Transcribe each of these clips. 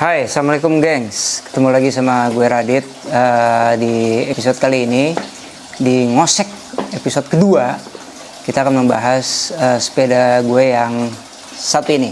Hai, assalamualaikum gengs. Ketemu lagi sama gue Radit di episode kali ini di ngosek episode kedua. Kita akan membahas sepeda gue yang satu ini.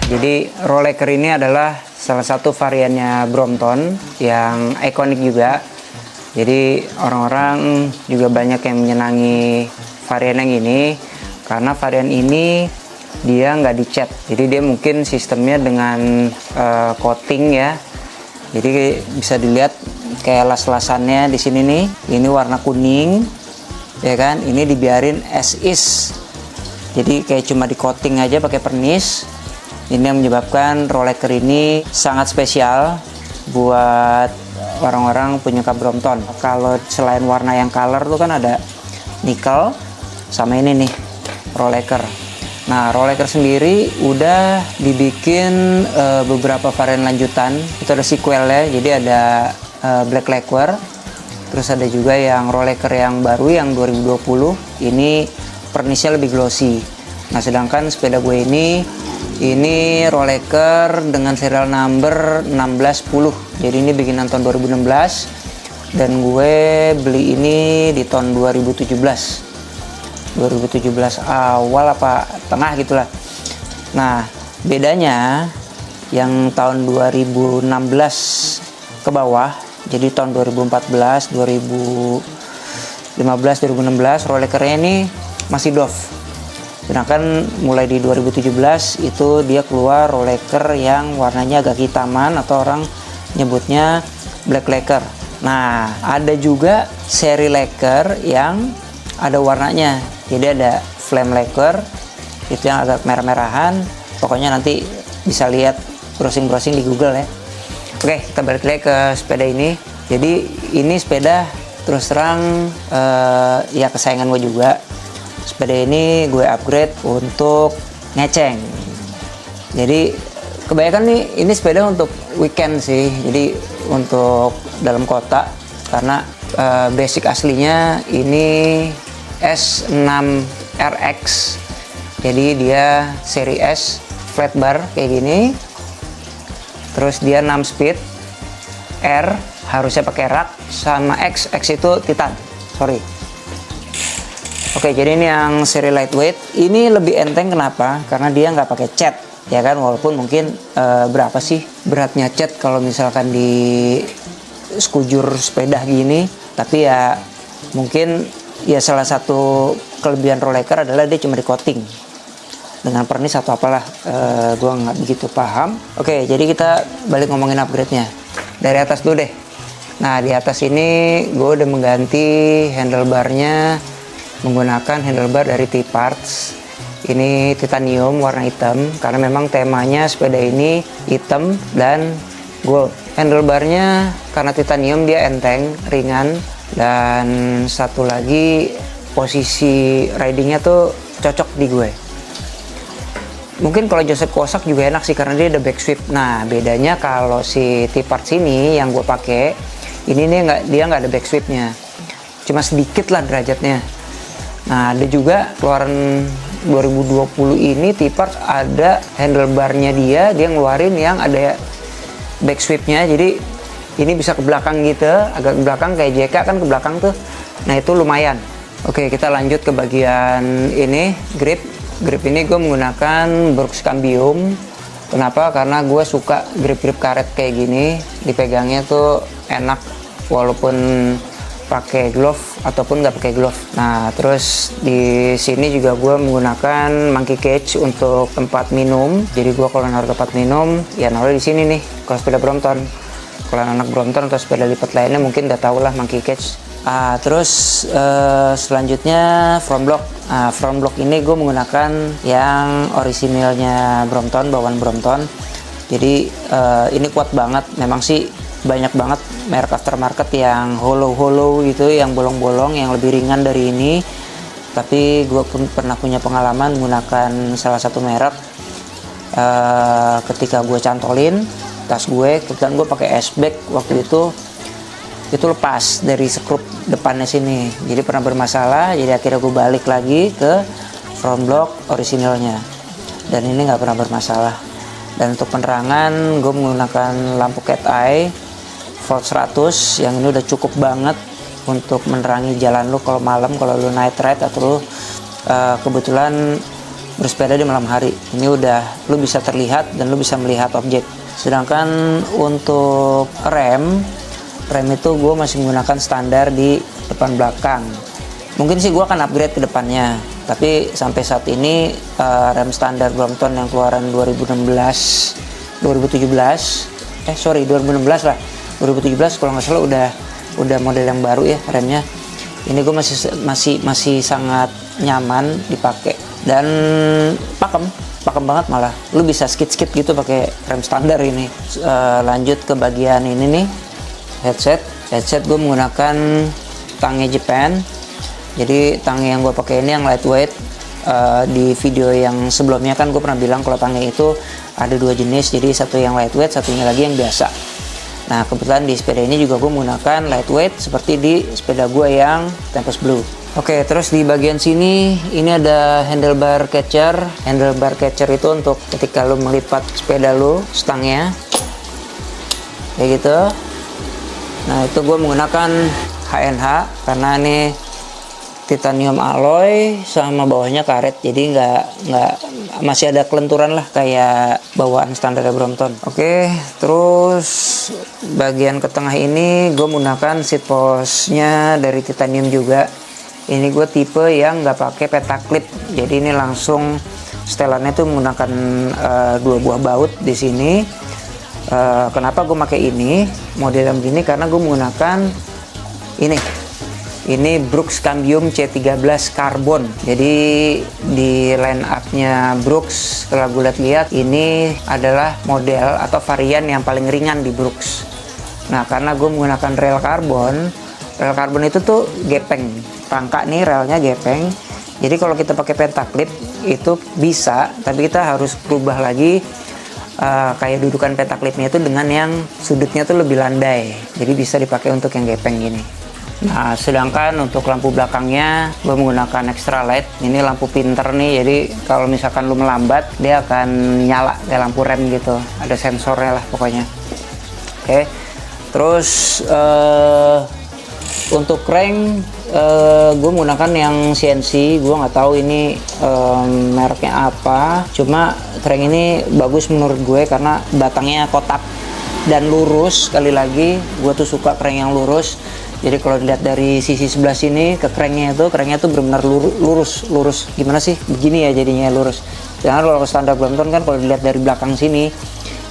Jadi Rolleker ini adalah salah satu variannya Brompton yang ikonik juga. Jadi orang-orang juga banyak yang menyenangi varian yang ini karena varian ini dia nggak dicat. Jadi dia mungkin sistemnya dengan coating ya. Jadi bisa dilihat kayak las-lasannya di sini nih. Ini warna kuning, ya kan? Ini dibiarin as is. Jadi kayak cuma di coating aja pakai pernis. Ini yang menyebabkan Rolleker ini sangat spesial buat orang-orang punya Brompton. Kalau selain warna yang color tuh kan ada nickel sama ini nih Rolleker. Nah, Rolleker sendiri udah dibikin beberapa varian lanjutan. Itu ada sequelnya, jadi ada Black Lacquer. Terus ada juga yang Rolleker yang baru yang 2020. Ini pernisnya lebih glossy. Nah, sedangkan sepeda gue ini Rolleker dengan serial number 1610. Jadi ini bikinan tahun 2016 dan gue beli ini di tahun 2017 awal apa tengah gitulah. Nah, bedanya yang tahun 2016 ke bawah, jadi tahun 2014, 2015, 2016 Rollekernya ini masih doff. Sedangkan mulai di 2017 itu dia keluar Rolleker yang warnanya agak hitaman atau orang nyebutnya Black Lacquer. Nah, ada juga seri Lacquer yang ada warnanya. Jadi ada Flame Lacquer itu yang agak merah-merahan. Pokoknya nanti bisa lihat browsing-browsing di Google ya. Oke, kita balik lagi ke sepeda ini. Jadi ini sepeda terus terang ya kesayangan gue juga. Sepeda ini gue upgrade untuk ngeceng. Jadi kebanyakan nih ini sepeda untuk weekend sih. Jadi untuk dalam kota karena basic aslinya ini S6RX. Jadi dia seri S flat bar kayak gini. Terus dia 6 speed. R harusnya pakai rak sama X itu titan. Sorry. Oke, jadi ini yang seri lightweight. Ini lebih enteng kenapa? Karena dia nggak pakai cat, ya kan? Walaupun mungkin berapa sih beratnya cat kalau misalkan di sekujur sepeda gini. Tapi ya mungkin ya salah satu kelebihan Rolleker adalah dia cuma di coating dengan pernis atau apalah. Gua nggak begitu paham. Oke, jadi kita balik ngomongin upgrade-nya. Dari atas dulu deh. Nah, di atas ini gue udah mengganti handlebarnya menggunakan handlebar dari T-Parts. Ini titanium warna hitam karena memang temanya sepeda ini hitam dan gold. Handlebarnya karena titanium dia enteng, ringan, dan satu lagi posisi ridingnya tuh cocok di gue. Mungkin kalau Joseph Kosak juga enak sih karena dia ada back sweep. Nah, bedanya kalau si T-Parts ini yang gue pakai ini nih dia nggak ada back sweepnya, cuma sedikit lah derajatnya. Nah, ada juga keluaran 2020 ini T-Parts ada handlebarnya dia ngeluarin yang ada back sweepnya. Jadi ini bisa ke belakang gitu, agak ke belakang kayak JK kan ke belakang tuh. Nah, itu lumayan. Oke, kita lanjut ke bagian ini, grip. Grip ini gue menggunakan Brooks Cambium. Kenapa? Karena gue suka grip-grip karet kayak gini, dipegangnya tuh enak walaupun pakai glove ataupun nggak pakai glove. Nah, terus di sini juga gue menggunakan monkey cage untuk tempat minum. Jadi gue kalau naruh tempat minum ya naruh di sini nih kalau sepeda Brompton. Kalau anak Brompton atau sepeda lipat lainnya mungkin udah tau lah monkey cage. Terus selanjutnya front block. Front block ini gue menggunakan yang orisinilnya Brompton, bawaan Brompton. Jadi ini kuat banget. Memang sih banyak banget merek aftermarket yang hollow gitu, yang bolong-bolong, yang lebih ringan dari ini. Tapi gue pun pernah punya pengalaman menggunakan salah satu merek ketika gue cantolin tas gue, kebetulan gue pakai S bag waktu itu. itu lepas dari skrup depannya sini, jadi pernah bermasalah, jadi akhirnya gue balik lagi ke front block orisinalnya, dan ini nggak pernah bermasalah. Dan untuk penerangan gue menggunakan lampu cat eye volt 100 yang ini udah cukup banget untuk menerangi jalan lu kalau malam, kalau lu night ride atau lu kebetulan bersepeda di malam hari. Ini udah lu bisa terlihat dan lu bisa melihat objek. Sedangkan untuk rem itu gue masih menggunakan standar di depan belakang. Mungkin sih gue akan upgrade ke depannya, tapi sampai saat ini rem standar Brompton yang keluaran 2016 2017 lah, 2017 kalau nggak salah udah model yang baru ya remnya. Ini gue masih sangat nyaman dipakai dan pakem banget, malah lu bisa skid gitu pakai rem standar ini. Lanjut ke bagian ini nih, headset gue menggunakan Tange Japan. Jadi Tange yang gue pakai ini yang lightweight. Di video yang sebelumnya kan gue pernah bilang kalau Tange itu ada dua jenis, jadi satu yang lightweight, satunya lagi yang biasa. Nah kebetulan di sepeda ini juga gue menggunakan lightweight seperti di sepeda gue yang Tempest Blue. Oke, terus di bagian sini ini ada handlebar catcher. Handlebar catcher itu untuk ketika lo melipat sepeda lo, stangnya kayak gitu. Nah itu gue menggunakan HNH karena ini titanium alloy sama bawahnya karet, jadi nggak masih ada kelenturan lah kayak bawaan standar Brompton. Oke, terus bagian ke tengah ini gue menggunakan seat postnya dari titanium juga. Ini gue tipe yang nggak pakai petaklip, jadi ini langsung setelannya tuh menggunakan dua buah baut di sini. Kenapa gue pakai ini model yang begini? Karena gue menggunakan ini Brooks Cambium C13 Carbon. Jadi di line up-nya Brooks, kalau gue lihat ini adalah model atau varian yang paling ringan di Brooks. Nah karena gue menggunakan rel carbon itu tuh gepeng, rangka nih relnya gepeng. Jadi kalau kita pakai pentaklip itu bisa, tapi kita harus berubah lagi kayak dudukan pentaklipnya itu dengan yang sudutnya tuh lebih landai. Jadi bisa dipakai untuk yang gepeng gini. Nah sedangkan untuk lampu belakangnya gue menggunakan extra light. Ini lampu pinter nih, jadi kalau misalkan lu melambat dia akan nyala kayak lampu rem gitu, ada sensornya lah pokoknya. Oke, terus untuk crank gue menggunakan yang CNC. Gue nggak tahu ini mereknya apa, cuma crank ini bagus menurut gue karena batangnya kotak dan lurus. Sekali lagi gue tuh suka crank yang lurus. Jadi kalau dilihat dari sisi sebelah sini ke cranknya tuh benar-benar lurus. Gimana sih? Begini ya jadinya lurus. Jangan kalau standar Brompton kan kalau dilihat dari belakang sini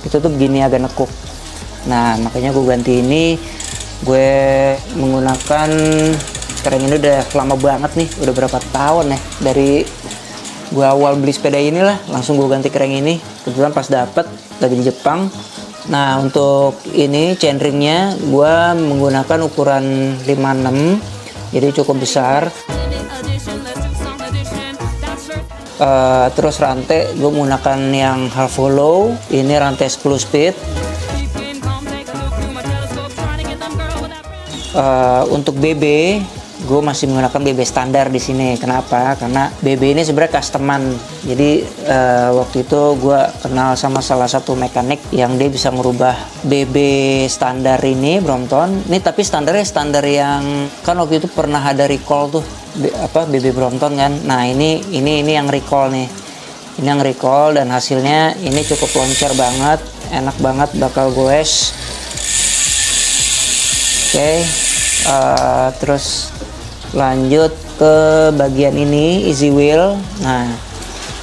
itu tuh begini agak nekuk. Nah makanya gue ganti ini. Gue menggunakan crank ini udah lama banget nih, udah berapa tahun ya dari gue awal beli sepeda inilah langsung gue ganti crank ini. Kebetulan pas dapet lagi di Jepang. Nah untuk ini chainringnya gue menggunakan ukuran 56, jadi cukup besar. Terus rantai gue menggunakan yang half hollow, ini rantai 10 speed. Untuk BB gue masih menggunakan BB standar di sini. Kenapa? Karena BB ini sebenarnya customan. Jadi waktu itu gue kenal sama salah satu mekanik yang dia bisa merubah BB standar ini Brompton. Ini tapi standarnya standar yang kan waktu itu pernah ada recall tuh BB Brompton kan. Nah ini yang recall nih. Ini yang recall dan hasilnya ini cukup loncer banget, enak banget, bakal goes. Oke, terus lanjut ke bagian ini easy wheel. Nah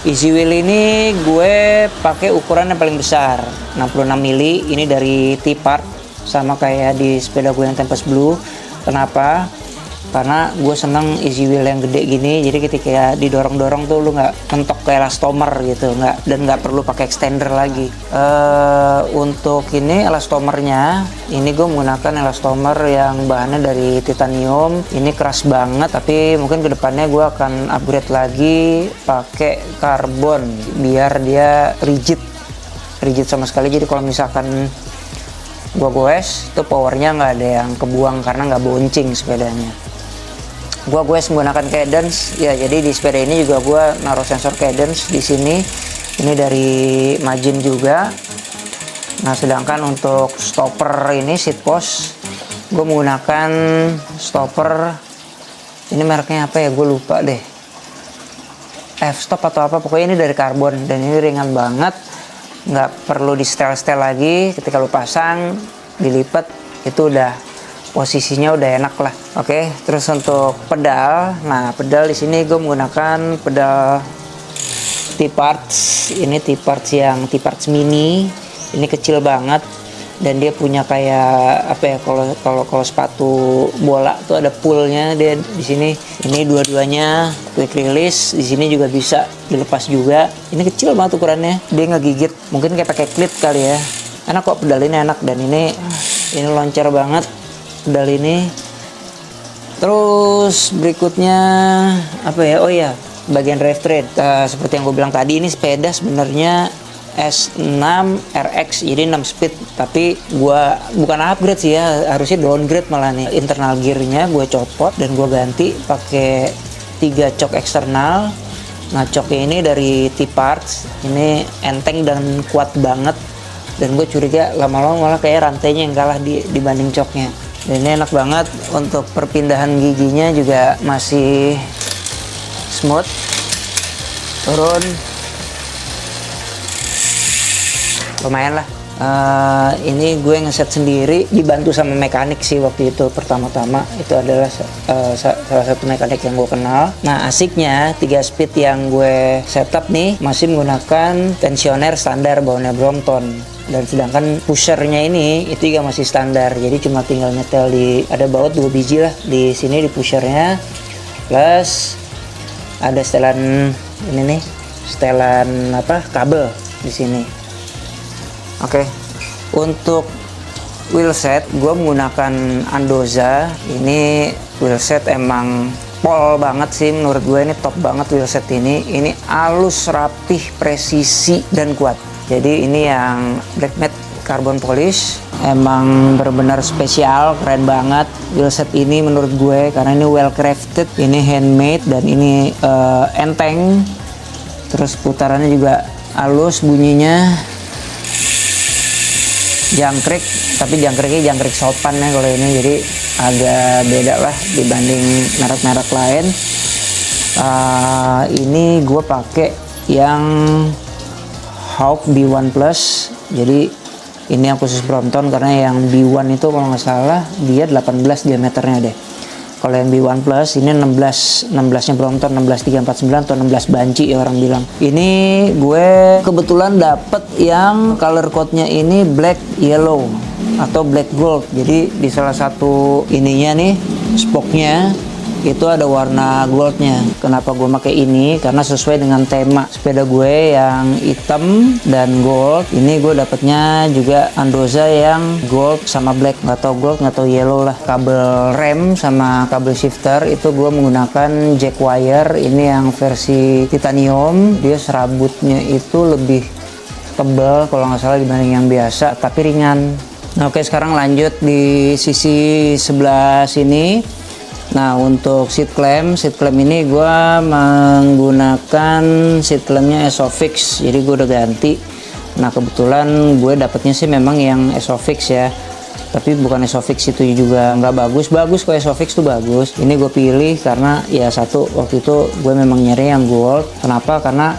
easy wheel ini gue pakai ukuran yang paling besar 66 mili. Ini dari T-Part sama kayak di sepeda gue yang Tempest Blue. Kenapa? Karena gue seneng easy wheel yang gede gini, jadi ketika didorong-dorong tuh lu nggak mentok ke elastomer gitu, dan nggak perlu pakai extender lagi. Untuk ini elastomernya, ini gue menggunakan elastomer yang bahannya dari titanium. Ini keras banget, tapi mungkin kedepannya gue akan upgrade lagi pakai karbon biar dia rigid sama sekali. Jadi kalau misalkan Gua goes, itu powernya nggak ada yang kebuang karena nggak boncing sepedanya. Gua goes menggunakan cadence, ya jadi di sepeda ini juga gua naruh sensor cadence di sini. Ini dari Majin juga. Nah, sedangkan untuk stopper ini seat post, gue menggunakan stopper ini mereknya apa ya, gue lupa deh, F-stop atau apa, pokoknya ini dari karbon dan ini ringan banget, nggak perlu di setel-setel lagi. Ketika lu pasang dilipat itu udah posisinya udah enak lah. Oke, terus untuk pedal, nah pedal di sini gue menggunakan pedal T-Parts. Ini T-Parts yang T-Parts mini. Ini kecil banget dan dia punya kayak apa ya, kalau sepatu bola tuh ada pullnya dia di sini. Ini dua-duanya quick release, di sini juga bisa dilepas juga. Ini kecil banget ukurannya, dia nggak gigit, mungkin kayak pakai klip kali ya. Enak kok, pedal ini enak dan ini loncar banget pedal ini. Terus berikutnya apa ya, oh ya bagian drive train. Seperti yang gue bilang tadi, ini sepeda sebenarnya S6 RX, jadi 6 speed, tapi gua bukan upgrade sih ya, harusnya downgrade malah nih. Internal gearnya gue copot dan gue ganti pakai 3 cok eksternal. Nah, coknya ini dari T-Parts, ini enteng dan kuat banget, dan gue curiga lama-lama malah kayak rantainya yang kalah dibanding coknya. Dan ini enak banget, untuk perpindahan giginya juga masih smooth. Turun lumayan lah. Ini gue ngeset sendiri, dibantu sama mekanik sih waktu itu. Pertama-tama itu adalah salah satu mekanik yang gue kenal. Nah, asiknya 3 speed yang gue setup nih masih menggunakan tensioner standar bawahnya Brompton, dan sedangkan pushernya ini itu juga masih standar, jadi cuma tinggal nyetel ada baut 2 biji lah di sini di pushernya, plus ada setelan ini nih, setelan apa, kabel di sini. Oke, untuk wheelset gue menggunakan Andoza. Ini wheelset emang pol banget sih menurut gue, ini top banget wheelset ini. Ini halus, rapih, presisi, dan kuat. Jadi ini yang black matte carbon polish, emang benar-benar spesial, keren banget wheelset ini menurut gue, karena ini well crafted, ini handmade, dan ini enteng. Terus putarannya juga halus bunyinya. Jangkrik, tapi jangkriknya jangkrik sopan ya kalau ini, jadi agak beda lah dibanding merek-merek lain. Ini gue pakai yang Hawk B1 Plus, jadi ini yang khusus Brompton, karena yang B1 itu kalau nggak salah dia 18 diameternya deh. Kalau yang B1 Plus ini 16-nya Brompton, 16349 atau 16 banci ya orang bilang. Ini gue kebetulan dapet yang color code-nya ini black yellow atau black gold. Jadi di salah satu ininya nih, spoknya itu ada warna goldnya. Kenapa gue pakai ini? Karena sesuai dengan tema sepeda gue yang hitam dan gold. Ini gue dapetnya juga Andoza yang gold sama black, nggak tahu gold nggak tahu yellow lah. Kabel rem sama kabel shifter itu gue menggunakan jack wire. Ini yang versi titanium, dia serabutnya itu lebih tebal kalau nggak salah dibanding yang biasa, tapi ringan. Nah, oke, sekarang lanjut di sisi sebelah sini. Nah, untuk seat clamp ini gue menggunakan seat clampnya Esofix, jadi gue udah ganti. Nah, kebetulan gue dapetnya sih memang yang Esofix ya, tapi bukan Esofix itu juga nggak bagus kok, Esofix tuh bagus. Ini gue pilih karena ya satu, waktu itu gue memang nyari yang gold. Kenapa? Karena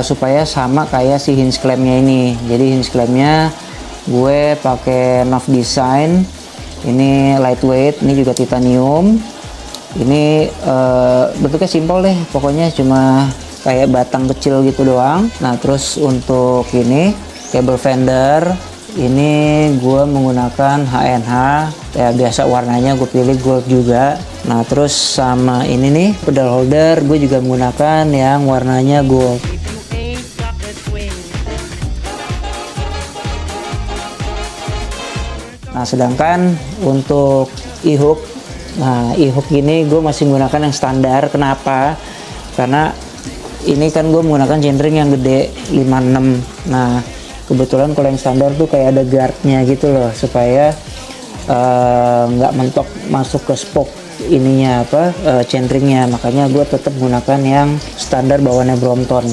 supaya sama kayak si hinge clampnya ini. Jadi hinge clampnya gue pakai Nov Design. Ini lightweight, ini juga titanium. Ini bentuknya simpel deh, pokoknya cuma kayak batang kecil gitu doang. Nah, terus untuk ini cable fender, ini gue menggunakan HNH ya, biasa warnanya gue pilih gold juga. Nah, terus sama ini nih pedal holder, gue juga menggunakan yang warnanya gold. Nah, sedangkan untuk e-hook, nah e-hook ini gue masih menggunakan yang standar. Kenapa? Karena ini kan gue menggunakan chainring yang gede 56. Nah, Kebetulan kalau yang standar tuh kayak ada guardnya gitu loh, supaya nggak mentok masuk ke spoke ininya chainringnya. Makanya gue tetap gunakan yang standar bawaannya Brompton.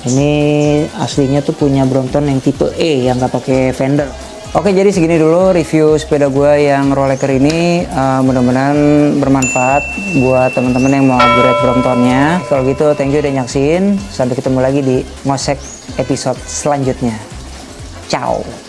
Ini aslinya tuh punya Brompton yang tipe E yang nggak pakai fender. Oke, jadi segini dulu review sepeda gue yang Rolleker ini. Mudah-mudahan bermanfaat buat teman-teman yang mau upgrade Bromptonnya. Kalau gitu, thank you udah nyaksin. Sampai ketemu lagi di Ngosek episode selanjutnya. Ciao.